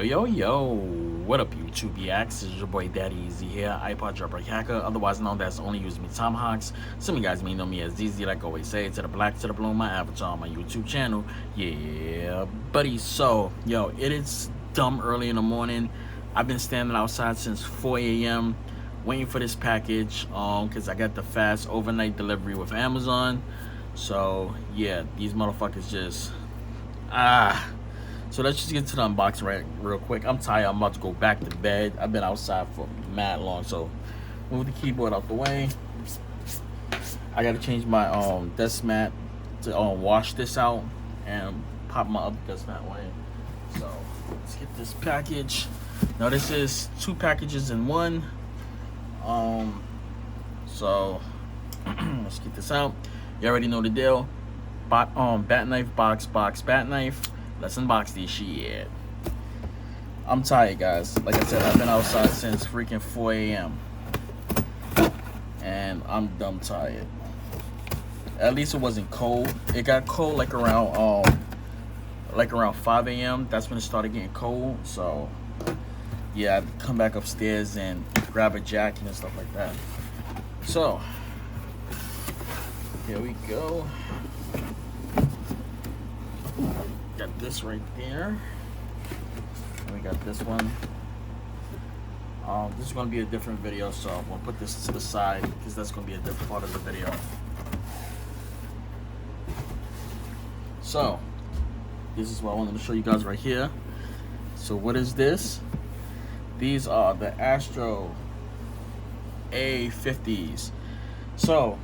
Yo, what up YouTube This is your boy Daddy Easy here, iPod jailbreak hacker, otherwise known as Only Use Me Tomahawks. Some of you guys may know me as DZ, like I always say, to the black, to the blue, my avatar on my YouTube channel. Yeah, buddy, so, it is dumb early in the morning. I've been standing outside since 4 a.m. waiting for this package, because I got the fast overnight delivery with Amazon. So, yeah, these motherfuckers just, So let's just get to the unboxing real quick. I'm tired. I'm about to go back to bed. I've been outside for mad long. So move the keyboard out the way. I gotta change my desk mat to wash this out and pop my other desk mat away. So let's get this package. Now this is 2 packages in one. So let's get this out. You already know the deal. Bat knife, box, bat knife. Let's unbox this shit. I'm tired, guys. Like I said, I've been outside since freaking 4 a.m. and I'm dumb tired. At least it wasn't cold. It got cold like around 5 a.m. That's when it started getting cold. So yeah, I had to come back upstairs and grab a jacket and stuff like that. So here we go. Got this right there. And we got this one. This is going to be a different video, so I'm going to put this to the side because that's going to be a different part of the video. So this is what I wanted to show you guys right here. So what is this? These are the Astro A50s. So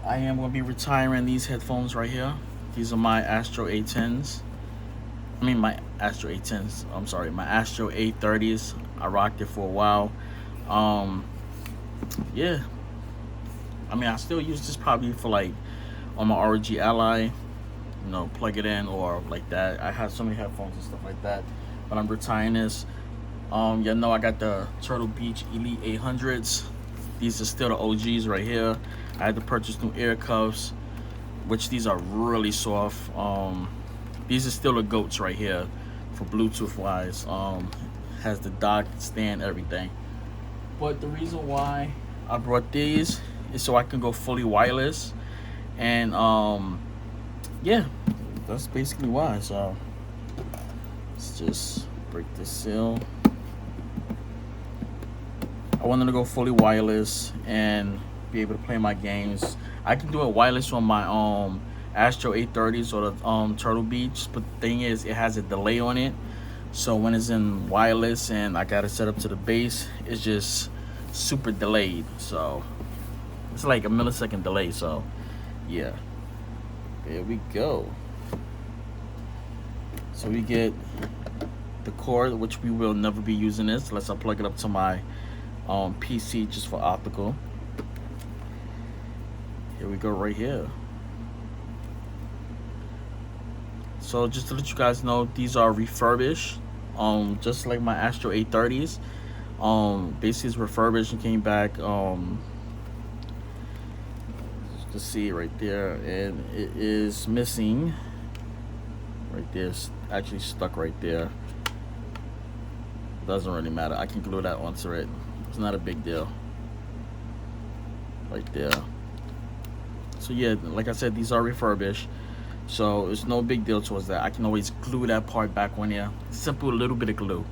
I am going to be retiring these headphones right here. These are my Astro A10s. My Astro A10s. I'm sorry, my Astro A30s. I rocked it for a while. Yeah. I still use this probably for like on my ROG Ally. Plug it in or like that. I have so many headphones and stuff like that. But I'm retiring this. I got the Turtle Beach Elite 800s. These are still the OGs right here. I had to purchase new ear cuffs, which these are really soft. These are still the goats right here for Bluetooth wise. Has the dock, stand, everything. But the reason why I brought these is so I can go fully wireless. And yeah, that's basically why. So let's just break this seal. I wanted to go fully wireless and be able to play my games. I can do it wireless on my Astro A30s or the Turtle Beach, but the thing is, it has a delay on it. So when it's in wireless and I got it set up to the base, it's just super delayed. So it's like a millisecond delay. So yeah, there we go. So we get the cord, which we will never be using this unless I plug it up to my PC just for optical. Here we go right here. So just to let you guys know, these are refurbished, just like my Astro A30s. Basically it's refurbished and came back. You can see it right there, and it is missing right there. It's actually stuck right there. Doesn't really matter. I can glue that onto it. It's not a big deal. Right there. So yeah, like I said, these are refurbished, so it's no big deal towards that. I can always glue that part back on there. Simple little bit of glue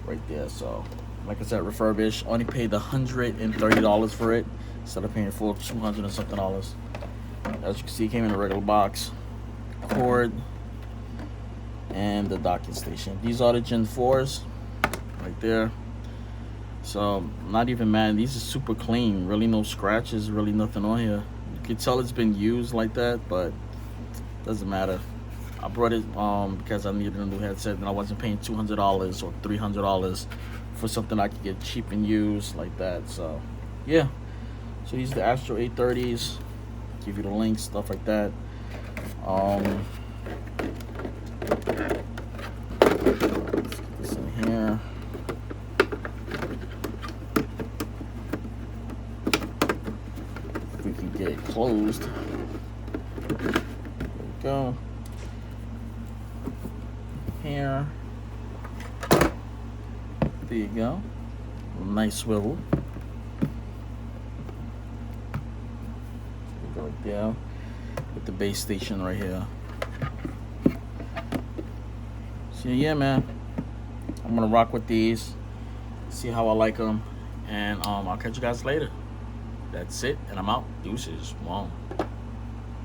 right there. So like I said, refurbished. Only paid $130 for it instead of paying full $200 and something. As you can see, it came in a regular box, cord, and the docking station. These are the Gen 4s right there. So not even mad. These are super clean. Really no scratches. Really nothing on here. You can tell it's been used like that, but doesn't matter. I brought it because I needed a new headset and I wasn't paying $200 or $300 for something I could get cheap and used like that. So yeah, so these are the Astro A30s. Give you the links, stuff like that. Let's get this in here. If we can get it closed. There we go. Here. There you go. Nice swivel. Go right there with the base station right here. So yeah, man, I'm gonna rock with these, see how I like them, and I'll catch you guys later. That's it, and I'm out. Deuces. Wow.